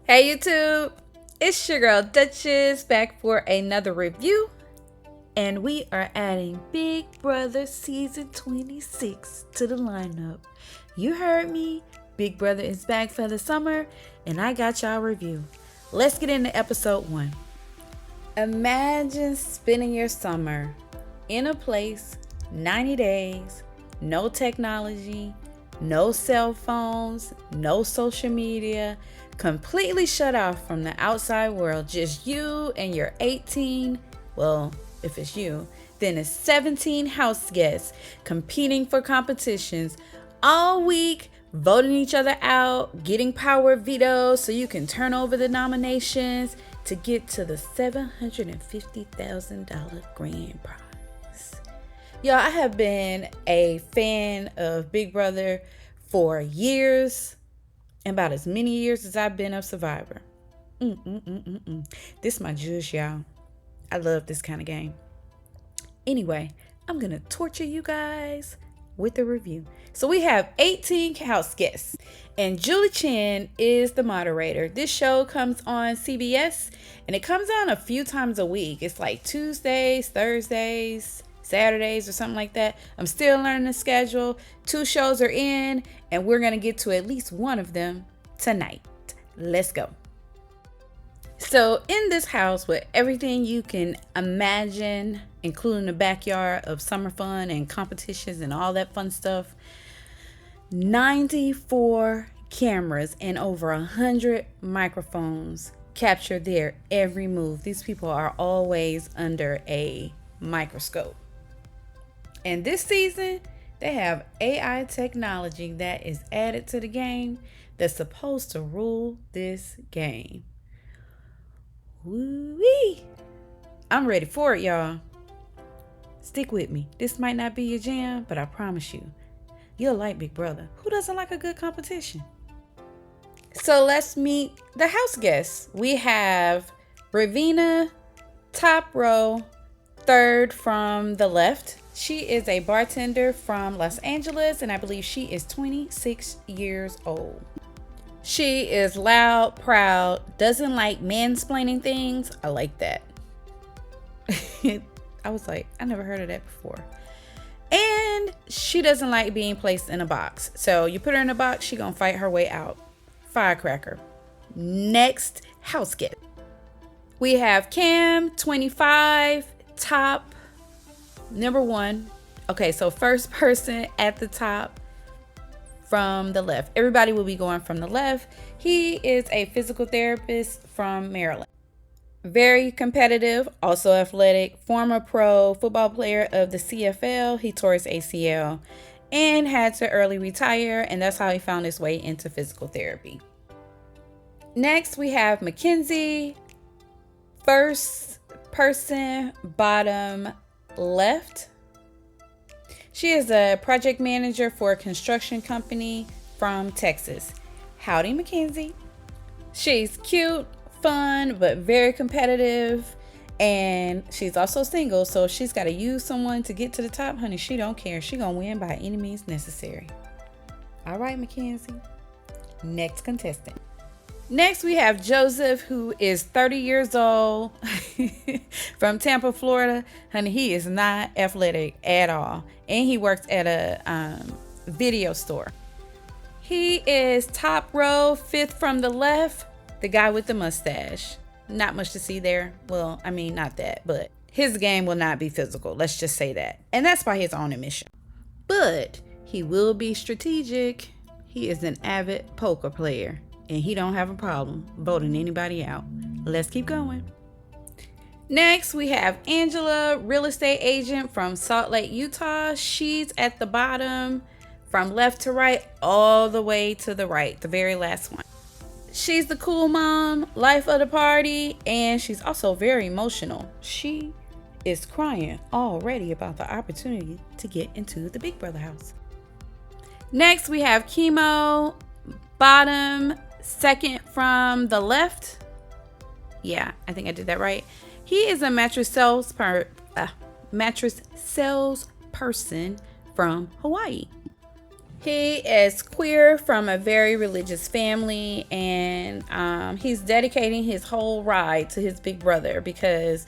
Hey YouTube, it's your girl Duchess back for another review, and we are adding Big Brother Season 26 to the lineup. You heard me, Big Brother is back for the summer, and I got y'all review. Let's get into episode 1. Imagine spending your summer in a place, 90 days, no technology, no cell phones, no social media, completely shut off from the outside world, just you and your 18, well, if it's you, then it's 17 house guests competing for competitions all week, voting each other out, getting power vetoes so you can turn over the nominations to get to the $750,000 grand prize. Y'all, I have been a fan of Big Brother for years, and about as many years as I've been of Survivor. This my juice, y'all. I love this kind of game. Anyway, I'm gonna torture you guys with a review. So we have 18 house guests, and Julie Chen is the moderator. This show comes on CBS, and it comes on a few times a week. It's like Tuesdays, Thursdays, Saturdays, or something like that. I'm still learning the schedule. 2 shows are in, and we're gonna get to at least one of them tonight. Let's go. So in this house with everything you can imagine, including the backyard of summer fun and competitions and all that fun stuff, 94 cameras and over 100 microphones capture their every move. These people are always under a microscope. And this season, they have AI technology that is added to the game that's supposed to rule this game. Woo-wee! I'm ready for it, y'all. Stick with me. This might not be your jam, but I promise you, you'll like Big Brother. Who doesn't like a good competition? So let's meet the house guests. We have Ravina, top row, third from the left. She is a bartender from Los Angeles, and I believe she is 26 years old. She is loud, proud, doesn't like mansplaining things. I like that. I was like, I never heard of that before. And she doesn't like being placed in a box. So you put her in a box, she gonna fight her way out. Firecracker. Next house guest. We have Cam, 25, top, number 1. Okay, so first person at the top from the left. Everybody will be going from the left. He is a physical therapist from Maryland. Very competitive, also athletic, former pro football player of the CFL. He tore his ACL and had to early retire, and that's how he found his way into physical therapy. Next, we have Mackenzie, first person, bottom left. She is a project manager for a construction company from Texas. Howdy, Mackenzie. She's cute, fun, but very competitive, and she's also single, so if she's got to use someone to get to the top, honey, she don't care. She gonna win by any means necessary. All right, Mackenzie. Next contestant. Next, we have Joseph, who is 30 years old from Tampa, Florida. Honey, he is not athletic at all. And he works at a video store. He is top row, 5th from the left, the guy with the mustache. Not much to see there. Well, I mean, not that, but his game will not be physical. Let's just say that. And that's by his own admission. But he will be strategic. He is an avid poker player, and he don't have a problem voting anybody out. Let's keep going. Next, we have Angela, real estate agent from Salt Lake, Utah. She's at the bottom, from left to right, all the way to the right, the very last one. She's the cool mom, life of the party, and she's also very emotional. She is crying already about the opportunity to get into the Big Brother house. Next, we have Chemo, bottom, second from the left. Yeah, I think I did that right. He is a mattress salesperson from Hawaii. He is queer from a very religious family, and he's dedicating his whole ride to his big brother because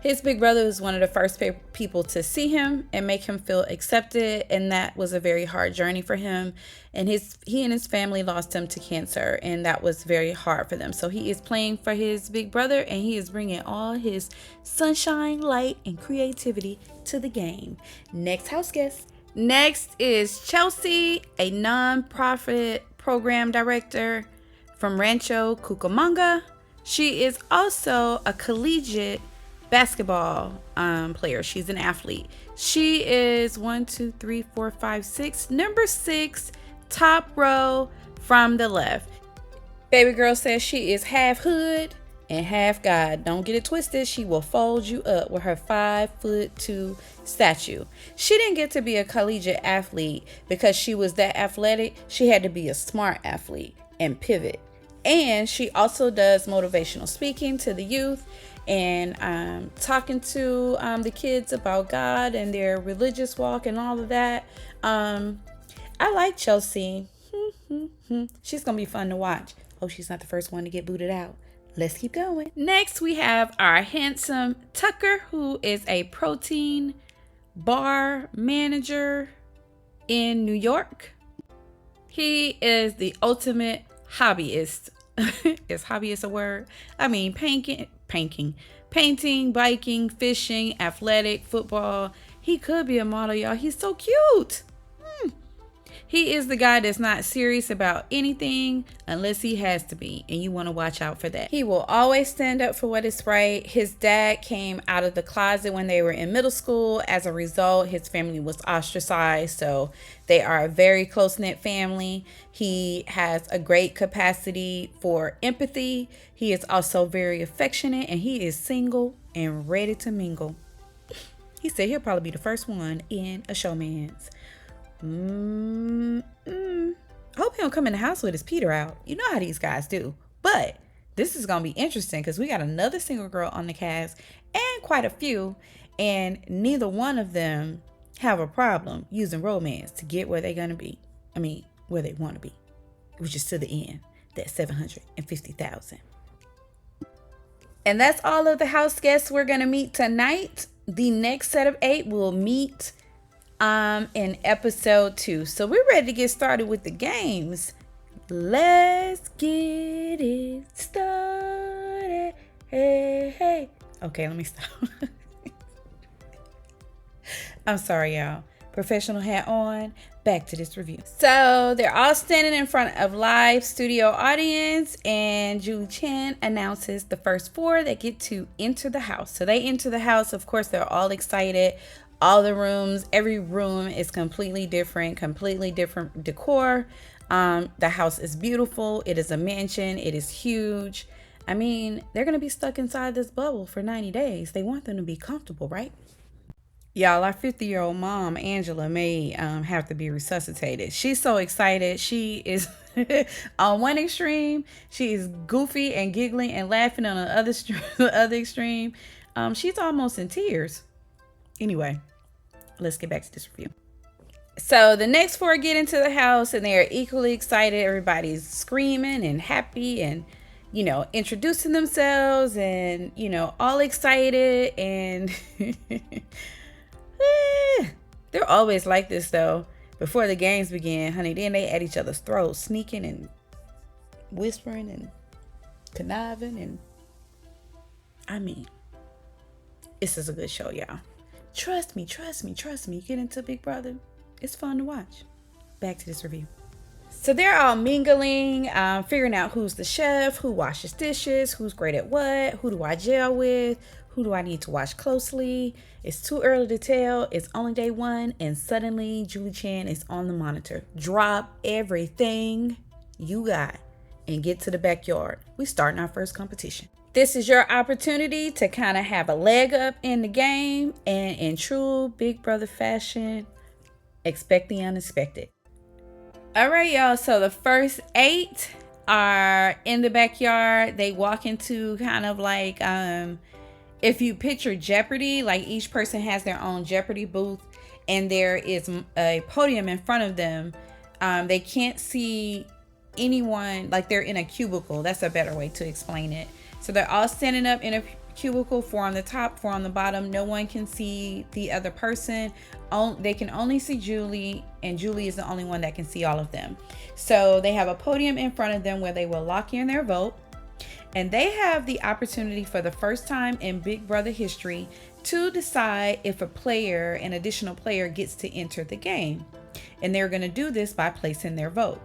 his big brother was one of the first people to see him and make him feel accepted, and that was a very hard journey for him. And he and his family lost him to cancer, and that was very hard for them. So he is playing for his big brother, and he is bringing all his sunshine, light, and creativity to the game. Next house guest. Next is Chelsea, a non-profit program director from Rancho Cucamonga. She is also a collegiate basketball player. She's an athlete. She is 1, 2, 3, 4, 5, 6, number 6, top row from the left. Baby girl says she is half hood and half God. Don't get it twisted. She will fold you up with her 5'2" statue. She didn't get to be a collegiate athlete because she was that athletic. She had to be a smart athlete and pivot. And she also does motivational speaking to the youth and talking to the kids about God and their religious walk and all of that. I like Chelsea. She's gonna be fun to watch. Oh, she's not the first one to get booted out. Let's keep going. Next, we have our handsome Tucker, who is a protein bar manager in New York. He is the ultimate hobbyist. Is hobbyist a word? I mean, painting, biking, fishing, athletic, football. He could be a model, y'all. He's so cute. He is the guy that's not serious about anything unless he has to be, and you want to watch out for that. He will always stand up for what is right. His dad came out of the closet when they were in middle school. As a result, his family was ostracized, so they are a very close-knit family. He has a great capacity for empathy. He is also very affectionate, and he is single and ready to mingle. He said he'll probably be the first one in a showman's. I hope he don't come in the house with his Peter out. You know how these guys do. But this is gonna be interesting because we got another single girl on the cast and quite a few, and neither one of them have a problem using romance to get where they're gonna be. I mean, where they want to be, which is to the end, that 750,000. And that's all of the house guests we're gonna meet tonight. The next set of 8 will meet in episode 2. So we're ready to get started with the games. Let's get it started. Hey, hey. Okay, let me stop. I'm sorry, y'all. Professional hat on. Back to this review. So they're all standing in front of live studio audience, and Julie Chen announces the first 4 that get to enter the house. So they enter the house. Of course, they're all excited. All the rooms, every room is completely different decor. The house is beautiful. It is a mansion. It is huge. I mean, they're going to be stuck inside this bubble for 90 days. They want them to be comfortable, right? Y'all, our 50-year-old mom, Angela, may have to be resuscitated. She's so excited. She is on one extreme. She is goofy and giggling and laughing on the other extreme. She's almost in tears. Anyway, let's get back to this review. So the next 4 get into the house and they are equally excited. Everybody's screaming and happy and, you know, introducing themselves and, you know, all excited. And they're always like this, though. Before the games begin, honey, then they at each other's throats, sneaking and whispering and conniving. And I mean, this is a good show, y'all. Trust me. Get into Bigbrother. It's fun to watch. Back to this review. So they're all mingling, figuring out who's the chef, who washes dishes, who's great at what, who do I gel with, who do I need to watch closely. It's too early to tell. It's only day 1, and suddenly Julie Chen is on the monitor. Drop everything you got and get to the backyard. We starting our first competition. This is your opportunity to kind of have a leg up in the game, and in true Bigbrother fashion, expect the unexpected. All right, y'all. So the first 8 are in the backyard. They walk into kind of like, if you picture Jeopardy, like each person has their own Jeopardy booth, and there is a podium in front of them They can't see anyone, like they're in a cubicle. That's a better way to explain it. So they're all standing up in a cubicle, 4 on the top, 4 on the bottom. No one can see the other person. They can only see Julie, and Julie is the only one that can see all of them. So they have a podium in front of them where they will lock in their vote, and they have the opportunity for the first time in Big Brother history to decide if an additional player gets to enter the game. And they're going to do this by placing their vote.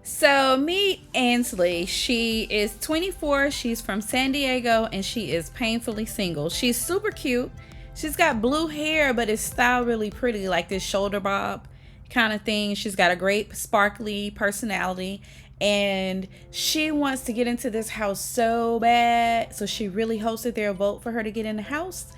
So meet Ansley. She is 24. She's from San Diego, and she is painfully single. She's super cute. She's got blue hair, but it's styled really pretty, like this shoulder bob kind of thing. She's got a great sparkly personality, and she wants to get into this house so bad. So she really hopes that they'll vote for her to get in the house,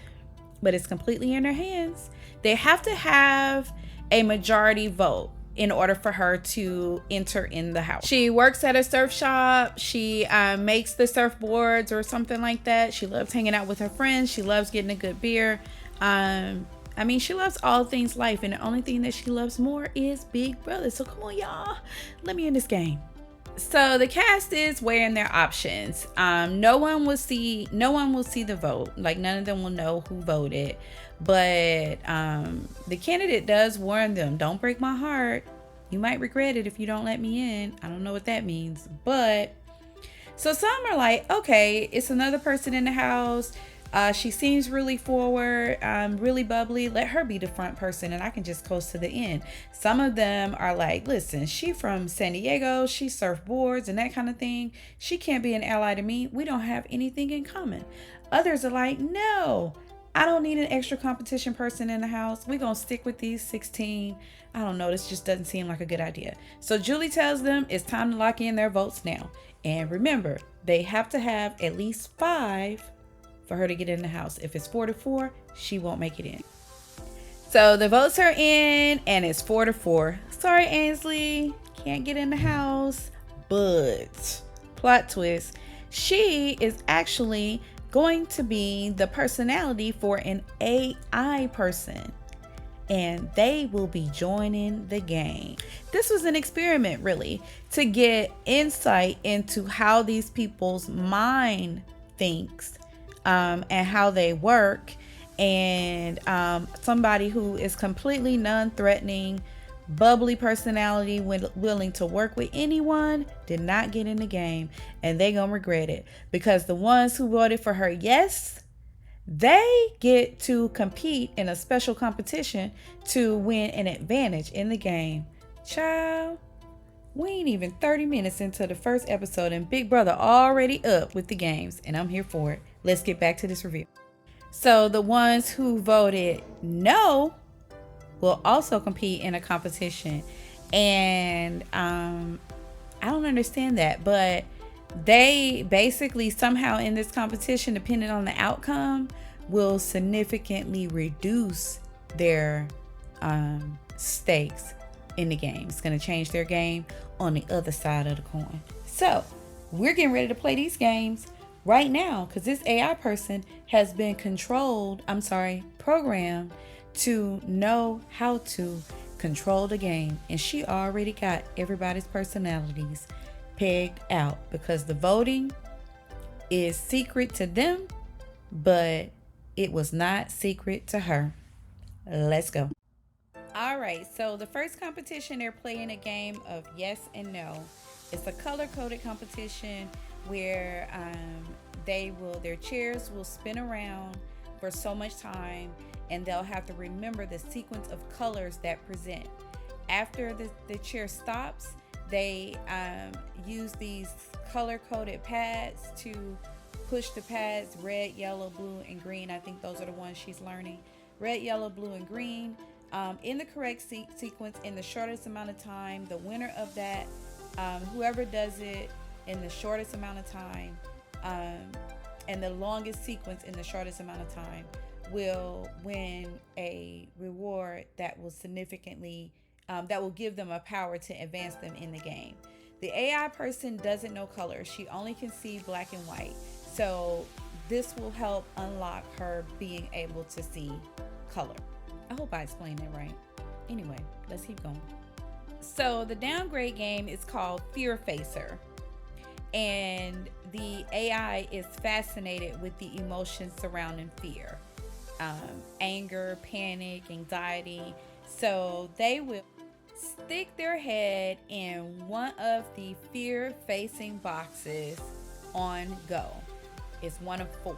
but it's completely in her hands. They have to have a majority vote in order for her to enter in the house. She works at a surf shop. She makes the surfboards or something like that. She loves hanging out with her friends. She loves getting a good beer. She loves all things life, and the only thing that she loves more is Big Brother. So come on, y'all, let me in this game. So the cast is weighing their options. No one will see the vote. Like, none of them will know who voted. But the candidate does warn them, don't break my heart. You might regret it if you don't let me in. I don't know what that means. But so some are like, okay, it's another person in the house. She seems really forward, really bubbly. Let her be the front person and I can just coast to the end. Some of them are like, listen, she from San Diego. She surfboards and that kind of thing. She can't be an ally to me. We don't have anything in common. Others are like, no, I don't need an extra competition person in the house. We're going to stick with these 16. I don't know. This just doesn't seem like a good idea. So Julie tells them it's time to lock in their votes now. And remember, they have to have at least 5 for her to get in the house. If it's 4-4, she won't make it in. So the votes are in and it's 4-4. Sorry, Ansley, can't get in the house. But plot twist, she is actually going to be the personality for an AI person, and they will be joining the game. This was an experiment, really, to get insight into how these people's mind thinks and how they work. And somebody who is completely non-threatening, bubbly personality, willing to work with anyone, did not get in the game, and they gonna regret it, because the ones who voted for her yes, they get to compete in a special competition to win an advantage in the game. Child, we ain't even 30 minutes into the first episode and Big Brother already up with the games, and I'm here for it. Let's get back to this review. So the ones who voted no will also compete in a competition, and I don't understand that, but they basically somehow in this competition, depending on the outcome, will significantly reduce their stakes in the game. It's going to change their game on the other side of the coin. So we're getting ready to play these games right now, because this AI person has been programmed to know how to control the game, and she already got everybody's personalities pegged out, because the voting is secret to them, but it was not secret to her. Let's go. All right, so the first competition, they're playing a game of yes and no. It's a color-coded competition where their chairs will spin around for so much time, and they'll have to remember the sequence of colors that present. After the chair stops, they use these color-coded pads to push the pads red, yellow, blue, and green. I think those are the ones she's learning. Red, yellow, blue, and green in the correct sequence in the shortest amount of time. The winner of that, whoever does it in the shortest amount of time and the longest sequence in the shortest amount of time, will win a reward that will significantly that will give them a power to advance them in the game. The AI person doesn't know color. She only can see black and white. So this will help unlock her being able to see color. I hope I explained that right. Anyway, let's keep going. So the downgrade game is called Fear Facer. And the AI is fascinated with the emotions surrounding fear, anger, panic, anxiety. So they will stick their head in one of the fear facing boxes on go. It's one of four.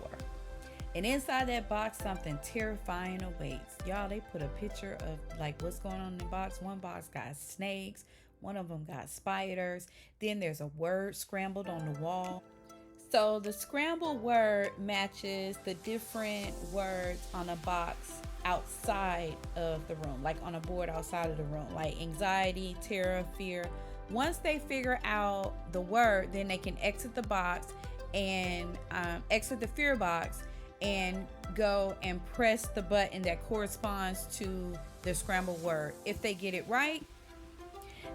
And inside that box, something terrifying awaits. Y'all, they put a picture of like what's going on in the box. One box got snakes. One of them got spiders. Then there's a word scrambled on the wall. So the scrambled word matches the different words on a box outside of the room, like on a board outside of the room, like anxiety, terror, fear. Once they figure out the word, then they can exit the box and exit the fear box and go and press the button that corresponds to the scrambled word. If they get it right,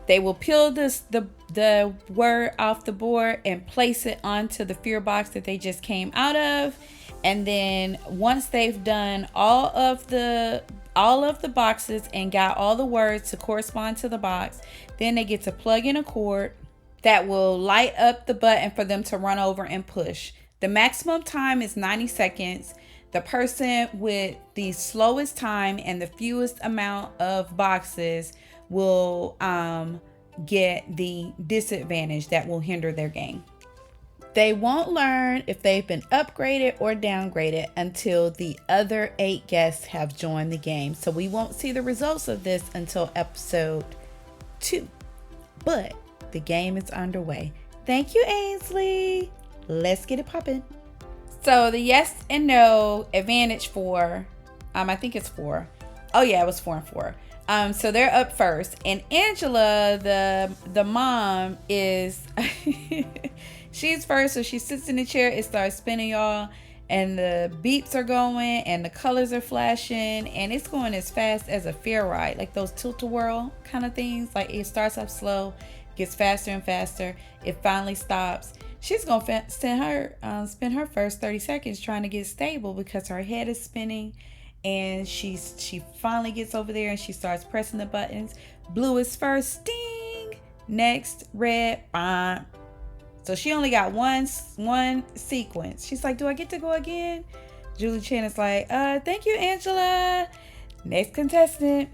they will peel the word off the board and place it onto the fear box that they just came out of. And then once they've done all of the boxes and got all the words to correspond to the box, then they get to plug in a cord that will light up the button for them to run over and push. The maximum time is 90 seconds. The person with the slowest time and the fewest amount of boxes will get the disadvantage that will hinder their game. They won't learn if they've been upgraded or downgraded until the other 8 guests have joined the game. So we won't see the results of this until episode 2. But the game is underway. Thank you, Ainsley. Let's get it popping. So the yes and no advantage for, I think it's 4. Oh yeah, it was 4 and 4. So they're up first, and Angela, the mom, is she's first. So she sits in the chair, it starts spinning, y'all, and the beeps are going, and the colors are flashing, and it's going as fast as a fair ride, like those tilt-a-whirl kind of things. Like it starts up slow, gets faster and faster. It finally stops. She's gonna spend her first 30 seconds trying to get stable because her head is spinning. And she finally gets over there and she starts pressing the buttons. Blue is first, ding. Next, red, bam. So she only got one sequence. She's like, do I get to go again? Julie Chen is like, thank you, Angela. Next contestant.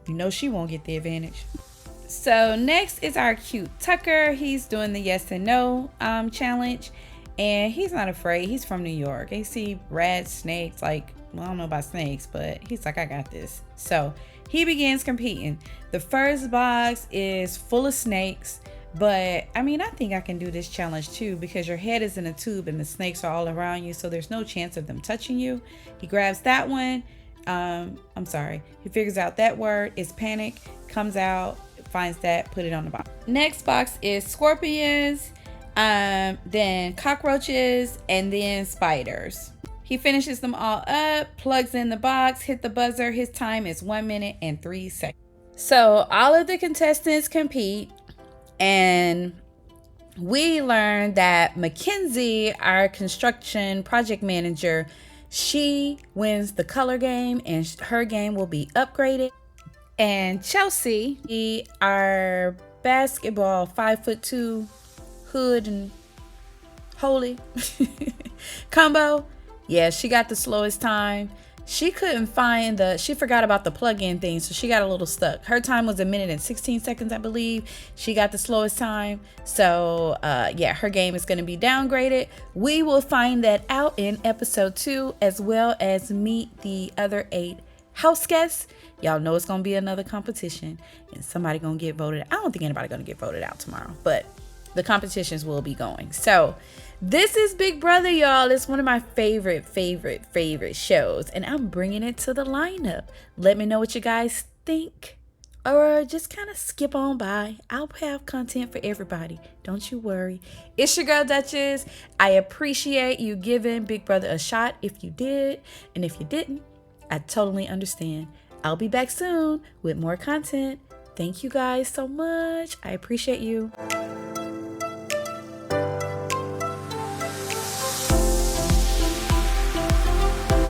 You know she won't get the advantage. So next is our cute Tucker. He's doing the yes and no challenge. And he's not afraid. He's from New York. He see rats, snakes, like, well, I don't know about snakes, but he's like, I got this. So he begins competing. The first box is full of snakes, but I think I can do this challenge too because your head is in a tube and the snakes are all around you, so there's no chance of them touching you. He grabs that one. He figures out that word is panic, comes out, finds that, put it on the box. Next box is scorpions, then cockroaches, and then spiders. He finishes them all up, plugs in the box, hit the buzzer. His time is 1 minute and 3 seconds. So all of the contestants compete, and we learned that Mackenzie, our construction project manager, she wins the color game and her game will be upgraded. And Chelsea, our basketball 5'2" hood and holy combo, yeah, she got the slowest time. She couldn't find she forgot about the plug-in thing, so she got a little stuck. Her time was 1 minute and 16 seconds, I believe. She got the slowest time. So, her game is going to be downgraded. We will find that out in episode 2, as well as meet the other 8 house guests. Y'all know it's going to be another competition, and somebody going to get voted. I don't think anybody going to get voted out tomorrow, but the competitions will be going. So, this is Big Brother, y'all. It's one of my favorite shows, and I'm bringing it to the lineup. Let me know what you guys think, or just kind of skip on by. I'll have content for everybody. Don't you worry. It's your girl, Duchess. I appreciate you giving Big Brother a shot if you did, and if you didn't, I totally understand. I'll be back soon with more content. Thank you guys so much. I appreciate you.